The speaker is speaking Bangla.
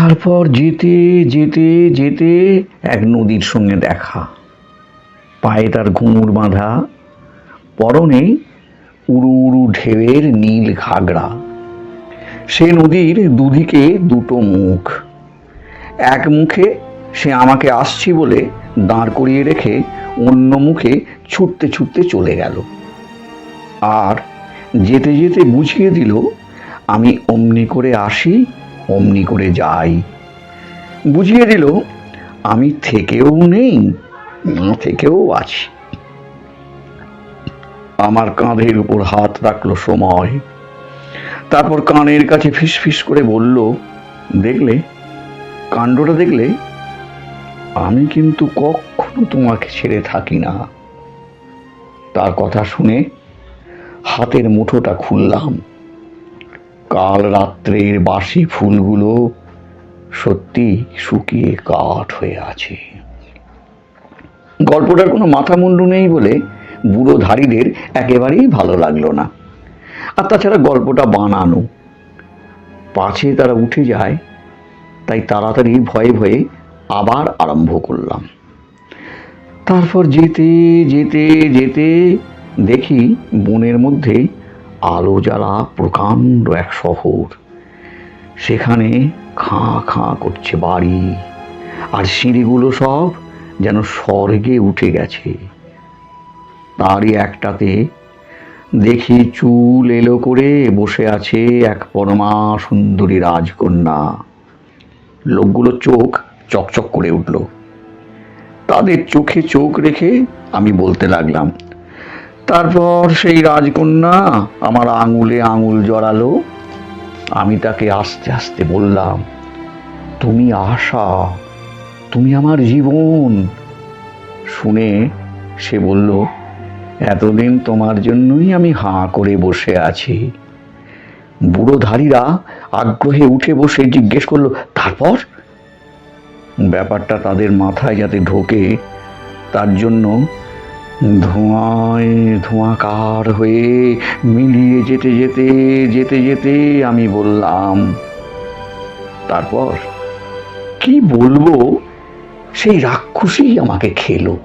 তারপর যেতে যেতে যেতে এক নদীর সঙ্গে দেখা। পায়ে তার ঘুঙুর বাঁধা, পরনে উড়ু উড়ু ঢেউয়ের নীল ঘাগরা। সে নদীর দুদিকে দুটো মুখ। এক মুখে সে আমাকে আসছি বলে দাঁড় করিয়ে রেখে অন্য মুখে ছুটতে ছুটতে চলে গেল। আর যেতে যেতে বুঝিয়ে দিল আমি অমনি করে আসি, অমনি করে যাই। বুঝিয়ে দিল আমি থেকেও নেই, না থেকেও আছি। আমার কাঁধের উপর হাত রাখলো সময়, তারপর কানের কাছে ফিস ফিস করে বলল, দেখলে, কাণ্ডটা দেখলে? আমি কিন্তু কখনো তোমাকে ছেড়ে থাকি না। তার কথা শুনে হাতের মুঠোটা খুললাম। কাল রাত্রের বাসি ফুলগুলো সত্যি শুকিয়ে কাঠ হয়ে আছে। গল্পটার কোনো মাথা মুন্ডু নেই বলে বুড়ো ধারীদের একেবারেই ভালো লাগলো না। আর তাছাড়া গল্পটা বানানো, পাছে তারা উঠে যায়, তাই তাড়াতাড়ি ভয়ে ভয়ে আবার আরম্ভ করলাম। তারপর যেতে যেতে যেতে দেখি বনের মধ্যে আলো জ্বালা প্রকাণ্ড এক শহর। সেখানে খাঁ খাঁ করছে বাড়ি, আর সিঁড়িগুলো সব যেন স্বর্গে উঠে গেছে। তারই একটাতে দেখি চুল এলো করে বসে আছে এক পরমা সুন্দরী রাজকন্যা। লোকগুলোর চোখ চকচক করে উঠল। তাদের চোখে চোখ রেখে আমি বলতে লাগলাম। তারপর সেই রাজকন্যা আমার আঙুলে আঙুল জড়ালো। আমি তাকে আস্তে আস্তে বললাম, তুমি আশা, তুমি আমার জীবন। শুনে সে বলল, এতদিন তোমার জন্যই আমি হাঁ করে বসে আছি। বুড়ো ধারীরা আগ্রহে উঠে বসে জিজ্ঞেস করলো, তারপর? ব্যাপারটা তাদের মাথায় যাতে ঢোকে তার জন্য ধোঁয়ায় ধোঁয়াকার হয়ে মিলিয়ে যেতে যেতে যেতে যেতে আমি বললাম, তারপর কি বলবো, সেই রাক্ষসী আমাকে খেলো।